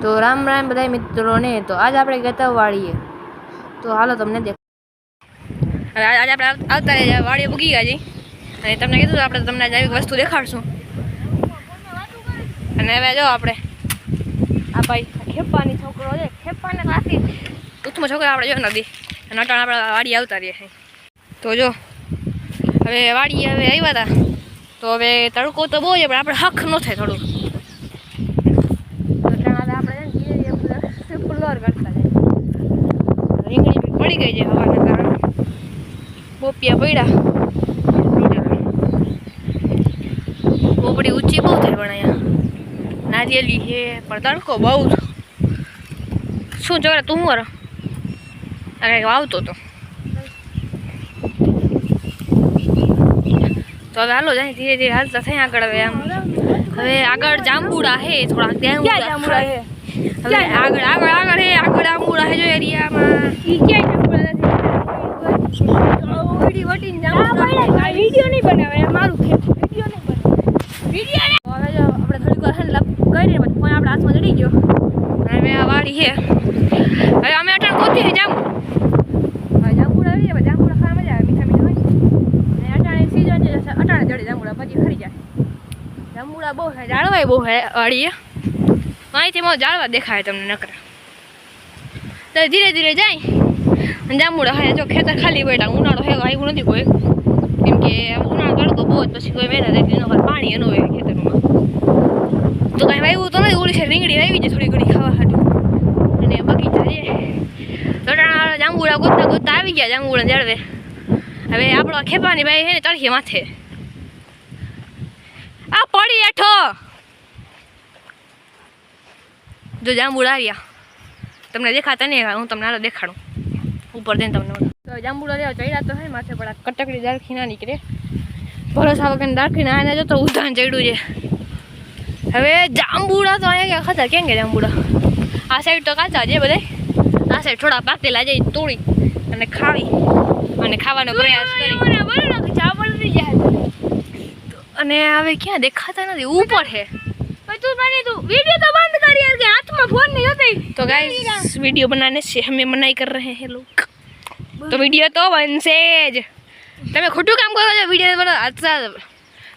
તો રામ રામ બધા મિત્રોને। તો આજ આપણે ગયા વાડીએ, તો હાલો તમને દેખ। આજે આપણે આવતા રહ્યા વાડીએ પૂગી ગયા જી, અને તમને કીધું આપણે તમને આજે આવી વસ્તુ દેખાડશું। અને હવે જો આપણે આ ભાઈ ખેપાની છોકરો છે, ખેપાને કાફી ટૂંકમાં છોકરો આપણે જો નદી અને અટાણ આપણે વાડીએ આવતા રહીએ। તો જો હવે વાડીએ હવે આવ્યા હતા, તો હવે તડકો તો બહુ છે પણ આપણે હક ન થાય થોડું, રીંગણી પડી ગઈ છે હવાના કારણે, બોપિયા પડ્યા, બોપડી ઊંચી બહુ થાય પણ અહીંયા નારિયેલી છે પણ તડકો બહુ। શું ચોરા તું વર કંઈક વાવતો હતો, તો હવે હાલો જાય ધીરે ધીરે હાલતા થઈ આગળ। હવે આમ હવે આગળ જાંબુડા છે થોડા, ત્યાં જાંબુડા છે હવે આગળ આગળ આગળ હે આગળ જાંબુડા છે જો એરિયામાં ઈ ક્યાં જાંબુડા નથી વટીને જાંબુડા વિડિયો નહીં બનાવે મારું ખેત વિડિયો નહીં બનાવે વિડિયો હવે જો આપણે થોડીક વાર હેન્ડ કરીને પછી કોઈ આપણા હાથમાં ચડી ગયો હવે આ વાડી છે। હવે અમે અટાણ ગોતી છે જાંબુ, હવે જાંબુડા આવીએ પછી જાંબુડા ખાવા મજા આવે, મીઠા મીઠા હોય અને અટાણે સીઝન છે અટાણે ચડે જાંબુડા પછી ખરી જાય। જાંબુડા બહુ છે, જાળવાય બહુ છે વાડીએ, અહીંથી બહુ જાળવા દેખાય તમને નકરા, તો ધીરે ધીરે જાય અને જાંબુડા ખાય। જો ખેતર ખાલી બેઠા, ઉનાળો હે આવ્યું નથી કોઈ, કેમ કે ઉનાળો તડકો બહુ જ પછી કોઈ મહેનત એટલી ન કરે, પાણી એનું હોય ખેતરમાં, તો કાંઈ વાવ્યું તો નહીં, ઓલી છે રીંગણી વાવી છે થોડી ઘણી ખાવા હાટું, અને બગીચા છે તો જાંબુડા ગોતતા ગોતતા આવી ગયા જાંબુડા જાળવે। હવે આપણો ખેપાની ભાઈ છે ને ચડખી માથે આ પડી હેઠો જો જાંબુડા આવ્યા, તમને દેખાતા નહીં, હું તમને હાલો દેખાડું ઉપર જઈને તમને। તો જાંબુડા રહ્યા ચડ્યા તો હે માથે, પણ કટકડી દાળખી ના નીકળે, ભરોસા વગર દાળખી ના આને જો તો ઉધાન ચડ્યું છે। હવે જાંબુડા તો અહીંયા ખાતા કેમ કે જાંબુડા આ સાઈડ તો કાચા છે બધા, આ સાઈડ થોડા પાકેલા જાય તોડી અને ખાવી અને ખાવાનો પ્રયાસ કરી, અને હવે ક્યાં દેખાતા નથી, ઉપર છે તું वीडियो तो बंद कर यार, के हाथ में फोन नहीं होता। तो गाइस वीडियो बनाने से हमें मनाई कर रहे हैं लोग, तो वीडियो तो बनसे ज તમે ખોટું કામ કરો છો વિડિયો બનો આછા।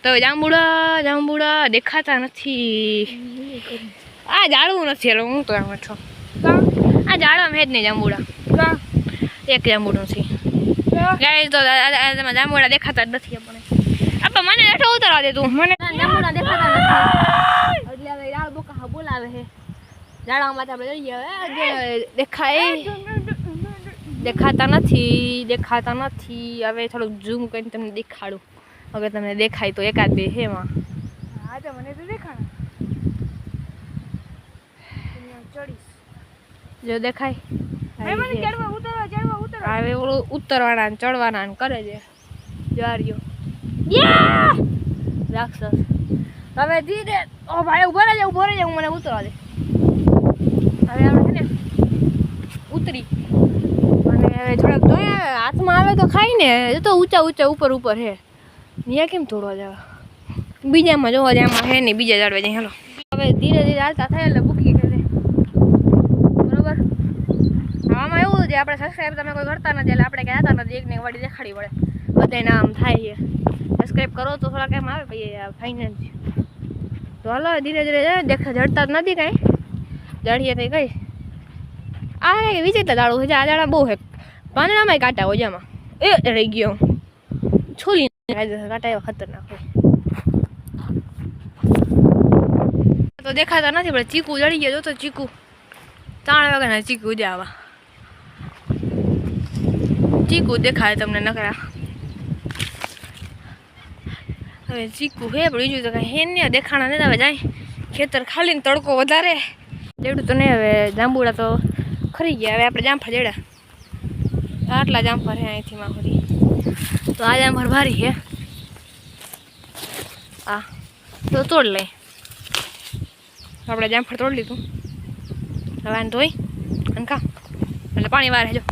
તો જાંબુડા જાંબુડા દેખાતા નથી, આ જાળવું નથી એટલે હું તો આમ છો આ જાળવામાં હે જ નહીં જાંબુડા, એક જાંબુડું છે ગાઈસ। તો જાંબુડા દેખાતા જ નથી આપણને, આપણે મને હેઠો ઉતારવા દે તું, મને જાંબુડા દેખાતા નથી એટલે હવે યાર બોકા બોલાવે છે જાળવામાં આપણે જઈએ। દેખાય દેખાતા નથી દેખાતા નથી, હવે થોડુંક ઝૂમ કરીને તમને દેખાડું, હવે તમને દેખાય તો એકાદ બે છે એમાં, હા તો મને તો દેખાડ જો દેખાય હવે ઓલું ઉતરવાના ને ચડવાના ને કરે છે જારીઓ રાક્ષસ। હવે ધીરે ઓ ભાઈ ઉભો રહે જાય મને ઉતરવા દે। હવે આપણે છે ને ઉતરી અને હવે થોડાક જોઈએ હાથમાં આવે તો ખાઈ ને, તો ઊંચા ઊંચા ઉપર ઉપર હે, ત્યાં કેમ થોડવા જવા, બીજામાં જોવા જાય આમાં હે નહીં, બીજા જાડવા જાય હાલો। હવે ધીરે ધીરે હાલતા થાય એટલે બુકી કરે બરોબર। આમાં એવું છે આપણે સબસ્ક્રાઈબ તમે કોઈ કરતા નથી એટલે આપણે કહેતા નથી, એકને વાડી દેખાડી પડે બધાને આમ થાય છે, સબસ્ક્રાઈબ કરો તો થોડા કેમ આવે ભાઈ ફાઇનલ। તો હાલો ધીરે ધીરે દેખા જડતા જ નથી કાંઈ, જડીએ થઈ ગઈ આ વિચિત્ર દાડું છે, આ દાડા બહુ હે પાંદડામાં કાંટા હોય જામાં એ રહી ગયો છોલી કાંટા એવા ખતરનાક હોય, તો દેખાતા નથી પણ ચીકુ જડી ગયો તો ચીકુ 3 વાગ્યાના ચીકુ જાવા, ચીકુ દેખાય તમને નકરા। હવે ચીકુ હે પણ બીજું તો કાંઈ હે ને દેખાણા નહીં। હવે જાય ખેતર ખાલી ને તડકો વધારે જેવડું તો નહીં, હવે જાંબુડા તો ખરી ગયા। હવે આપણે જામફળ જેડા આટલા જામફળ હે અહીંથી માં ખરી, તો આ જામફળ ભારી હે આ તો તોડ લઈ, આપણે જામફળ તોડ લીધું, હવે આને ધોઈ અને ખા એટલે પાણી વાર જો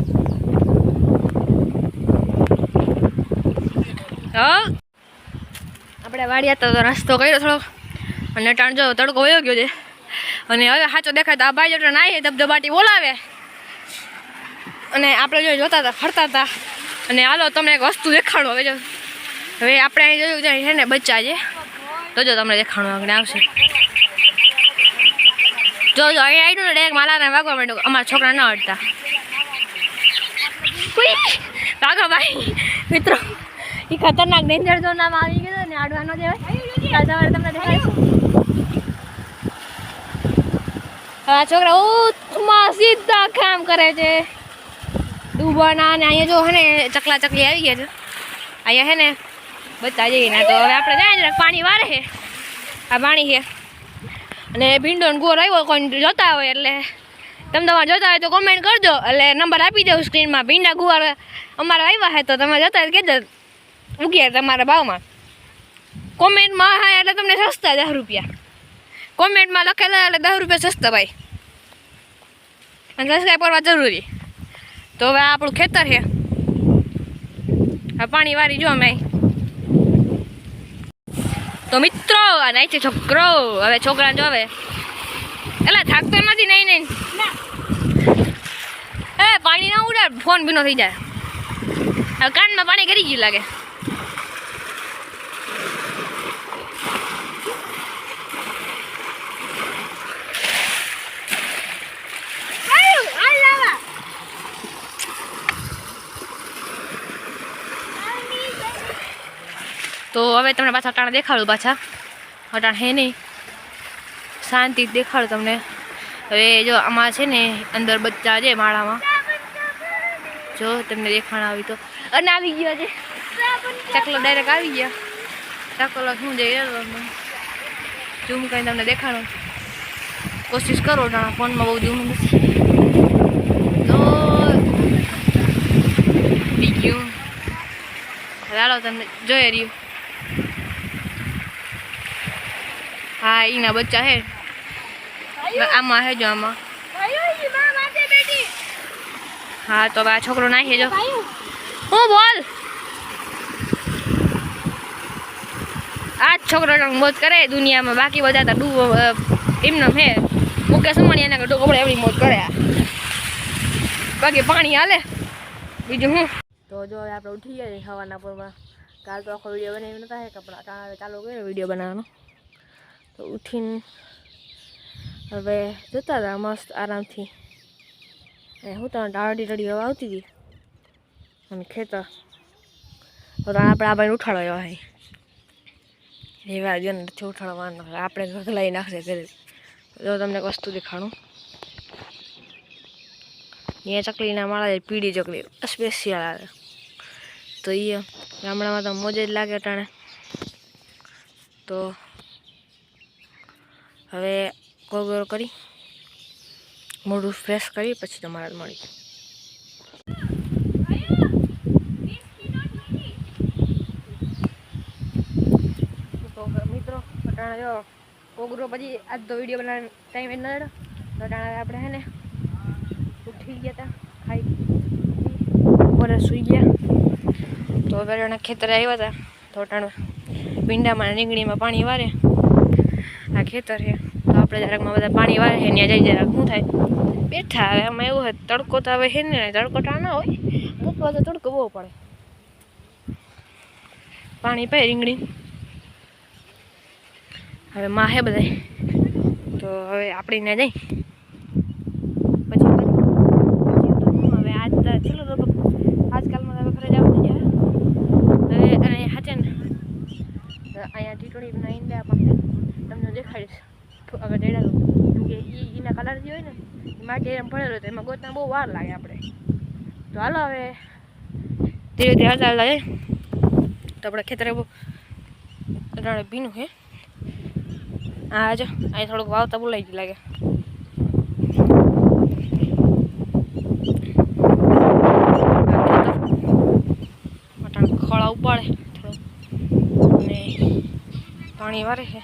આપણે વાડિયા તો નાસ્તો કર્યો થોડોક, અને ટાણ જો તડકો વયો ગયો છે અને હવે સાચો દેખાય તો આ ભાઈ જોડે નાહીએ ધબધબાટી બોલાવે અને આપણે જો જોતા હતા ફરતા હતા. અને હાલો તમને એક વસ્તુ દેખાડો. હવે જો હવે આપણે અહીં જોયું જાય છે ને બચ્ચા છે તો જો તમને દેખાડો આગળ આવશે. જો અહીં આવ્યું ને ડાયરેક્ટ માલાને વાગવા માંડ્યું. અમારા છોકરા ન અડતા. ભાગો ભાઈ મિત્રો, એ ખતરનાક ડેન્જર ઝોનમાં આવી ગયો ને આડવા ન દેવાય. સવારે તમને દેખાડીશું. આ છોકરા ઉથમાં સીધા કામ કરે છે ડૂબવાના. અને અહીંયા જો હે ને ચકલા ચકલી આવી ગયા છે. અહીંયા હે ને બતા જઈને તો હવે આપણે જાય ને પાણી વારે છે. આ પાણી છે અને ભીંડો ગોર આવ્યો કોઈ જોતા હોય એટલે તમે તમારે જોતા હોય તો કોમેન્ટ કરજો. એટલે નંબર આપી દઉં સ્ક્રીનમાં. ભીંડા ગુવાર અમારા આવ્યા છે તો તમે જોતા હોય કહેજો ઉગ્યા તમારા ભાવમાં. કોમેન્ટમાં હા એટલે તમને સસ્તા 10 રૂપિયા. કોમેન્ટમાં લખેલા એટલે 10 રૂપિયા સસ્તા ભાઈ. અને સબસ્ક્રાઈબ કરવા જરૂરી. તો હવે આપણું ખેતર છે. હવે પાણી વારી જો અમે. તો મિત્રો આ નાઈ છે છોકરો. હવે છોકરાને જો હવે એટલે થાકતો નથી. નહીં એ પાણી ના ઉડાડ, ફોન ભીનો થઈ જાય. હવે કાનમાં પાણી કરી ગયું લાગે. તો હવે તમને પાછા અટાણા દેખાડું. પાછા અટાણ હે નહીં, શાંતિ દેખાડું તમને. હવે જો આમાં છે ને અંદર બચ્ચા છે માળામાં. જો તમને દેખાણ આવી તો અને આવી ગયો છે ચકલો. ડાયરેક્ટ આવી ગયા ચકલો. શું જઈ ઝૂમ કરીને તમને દેખાડો કોશિશ કરો. ફોનમાં બહુ ઝૂમ નથી તો ગયું. ચાલો તમને જોઈ રહ્યું. હા એના બચ્ચા હે આમાં હે જો આમાં. હા તો આ છોકરો નાખી જો. હું બોલ આ છોકરો મોજ કરે દુનિયામાં. બાકી બધા તો ડૂબો એમને હે મુકેશ અંબાણી એના કપડે એવડી મોજ કરે. બાકી પાણી હાલે બીજું હું. તો જો હવે આપણે ઉઠી ગયા હવાના પૂરમાં. કાલ તો આખો વિડીયો બનાવી નતા કપડા ચાલુ કર્યો વિડીયો બનાવવાનો. તો ઉઠીને હવે જતા હતા મસ્ત આરામથી. હું તો ટાળી ટાળી હવા આવતી હતી અને ખેતર તો આપણે આ ભાઈ ઉઠાડો એવા હે એવા જ નથી ઉઠાડવાનો. આપણે ઘસલાઈ નાખશે ઘરે. જો તમને એક વસ્તુ દેખાડું. અહીંયા ચકલીના માળા પીળી ચકલી સ્પેશિયલ આવે તો એ ગામડામાં તો મોજ જ લાગે ટાણે. તો હવે ગોળ કરી મોઢું ફ્રેશ કરી પછી તમારે મળી. તો મિત્રો અટાણે જો કોગરો પછી આજ તો વિડીયો બનાવવાનો ટાઈમ ન રહ્યો. તો અટાણે આપણે હે ને ઉઠી ગયા હતા ખાઈ બપોરે સૂઈ ગયા. તો હવે ખેતરે આવ્યા હતા તો અટાણે ભીંડામાં રીંગણીમાં પાણી વારે. આ ખેતર છે તો આપણે જરાકમાં બધા પાણી વારે છે ત્યાં જઈ જરાક શું થાય બેઠા. હવે આમાં એવું હોય તડકો તો હવે છે ને તડકો ના હોય તો તડકો બહુ પડે. પાણી પાય રીંગણી હવે માં હે બધા. તો હવે આપણે ત્યાં જઈ પછી હવે આજ તો ચલો તો આજકાલમાં હવે ઘરે જવું થઈ જાય. હવે અને હાચે ને અહીંયા ટીટોળી બનાવીને આપણે તમને દેખાડીશ આગળ જઈ કેમ કે એના કલર જે હોય ને એ માટી એમ ભરેલો તો એમાં ગોતના બહુ વાર લાગે આપણે. તો હાલો હવે ધીરે ધીરે હાલતા જાય તો આપણે ખેતરે બહુ ભીનું છે. હા જો અહીં થોડુંક વાવતા બોલાઈ ગયું લાગે. ખોળા ઉપાડે થોડું અને પાણી વારે છે.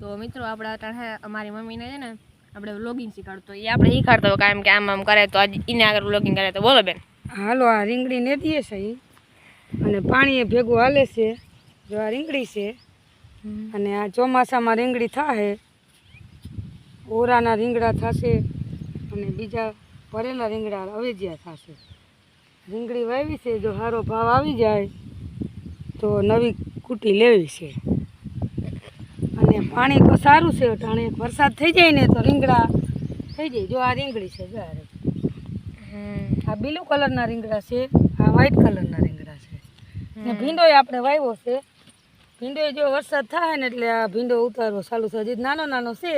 તો મિત્રો આપણે અટાણે અમારી મમ્મીને છે ને આપણે વ્લોગિંગ શીખવાડતો એ આપણે શીખવાડતો હોય કાયમ કે આમ કરે તો આજ એને આગળ વ્લોગિંગ કરે તો બોલો બેન. હાલો આ રીંગણી નેદીએ છે ઈ અને પાણીએ ભેગું હાલે છે. જો આ રીંગણી છે અને આ ચોમાસામાં રીંગણી થાશે, ઓરાના રીંગણા થશે અને બીજા ભરેલા રીંગણા અવેજિયા થશે. રીંગણી વાવી છે, જો સારો ભાવ આવી જાય તો નવી કૂટી લેવી છે. અને પાણી તો સારું છે, અટાણે વરસાદ થઈ જાય ને તો રીંગણા થઈ જાય. જો આ રીંગણી છે, જો આ બ્લુ કલરના રીંગણા છે, આ વ્હાઈટ કલરના રીંગણા છે. ને ભીંડોય આપણે વાવ્યો છે. ભીંડોય જો વરસાદ થાય ને એટલે આ ભીંડો ઉતારવો ચાલુ છે. હજી નાનો નાનો છે,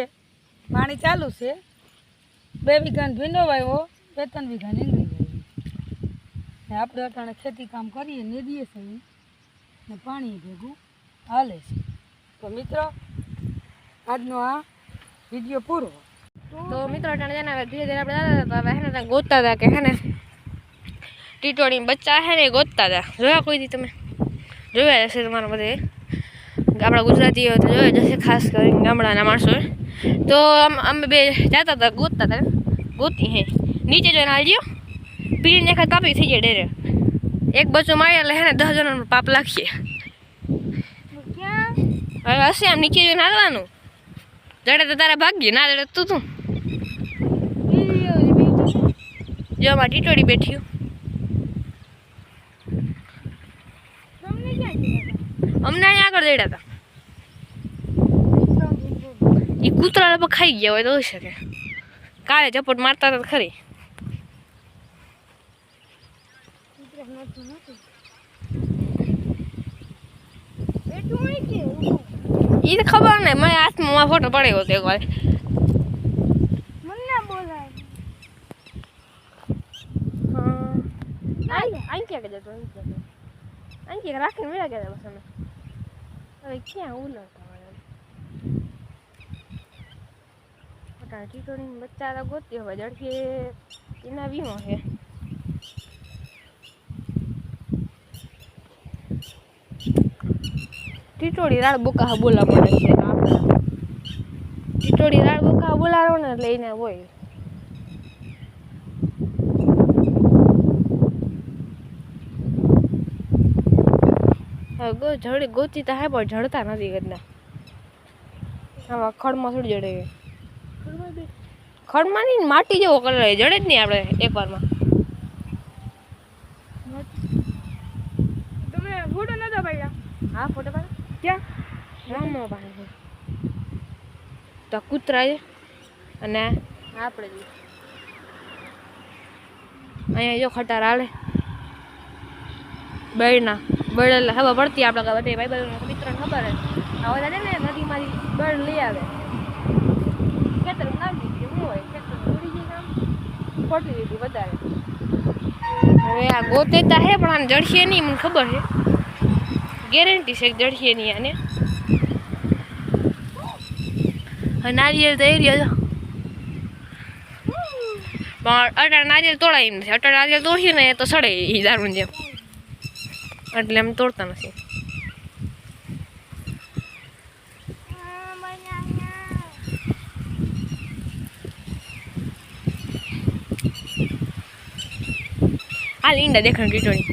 પાણી ચાલુ છે. 2 વીઘાનો ભીંડો વાવ્યો, 2-3 વીઘા રીંગણી વાવી. ને આપણે અટાણે ખેતી કામ કરીએ, નેદીએ છીએ ને પાણી ભેગું હાલે છે. તો મિત્રો આજનો આ વિડીયો પૂરો. તો મિત્રો અટાણે છે ને ધીરે ધીરે આપણે હે ને ગોતતા હતા કે હે ને ટીટોળી બચ્ચા હે ને ગોતતા હતા. જોયા કોઈ દી તમે? જોયા હશે તમારા બધે, આપણા ગુજરાતીઓ તો જોયા જશે, ખાસ કરીને ગામડાના માણસો. તો અમે બે જતા હતા ગોતતા હતા, ગોતી હે નીચે જોઈને હાલજો પીડીને ખાત પાપી થઈ જાય ડેરે. એક બચ્ચો મારી એટલે હે ને 10 જણાનો પાપ લાગીએ. હવે હશે આમ નીચે જોઈને હાલવાનું. જડે તો તારા ભાગ્ય, ના જડે તું જો આમાં ટીટોળી બેઠ્યું. અમને અહીંયા આગળ જડ્યા હતા. એ કૂતરા લગભગ ખાઈ ગયા હોય તો હોઈ શકે. કાલે ચપટ મારતા હતા ખરી. એ તો ખબર નહીં, મને હાથમાં ફોટો પડ્યો હતો એકવાર. રાખીને મેળા ગયા બસ અમે. હવે ક્યાં ઉલટા ટીટોળી બચ્ચા તો ગોતી હવે જડકે એના વીમો છે. ટીટોળી રાડ બોકા બોલા પડે છે. ટીટોળી રાડ બોકા બોલાવો ને એટલે એને હોય. જડે ગોતી તો હે પણ જડતા નથી કદના. આમાં ખડમાં થોડી જડે. ખડમાં નહીં, માટી જેવો કલર જડે જ નહીં આપણે એકવારમાં. તમે ફોટો નતા પાડ્યા? હા ફોટો પાડ્યા. ક્યાં? રામમાં પાડ્યા. તો કૂતરા છે અને આપણે જ અહીંયા જો ખટાર હાલે બળના. બળ એટલે ખબર પડતી આપણા બધે ભાઈ ભાઈ મિત્રોને ખબર હે. હવે છે ને નદીમાંથી બળ લઈ આવે, ખેતર નાખી દીધી. શું હોય ખેતર ઉડી ગઈ કામ ખોટી દીધી વધારે. હવે આ ગોતેતા હે પણ આને જડશે નહીં, મને ખબર છે, ગેરંટી છે જડશે નહીં આને. નારિયેળ તો એરિયા પણ અટાણ નારિયેળ તોડાય એમ નથી. અટાણ નારિયેળ તોડ્યું ને તો સડે એ દારૂણ જેમ, એટલે એમ તોડતા નથી. હાલ ઈંડા દેખાણ ટીટોળી.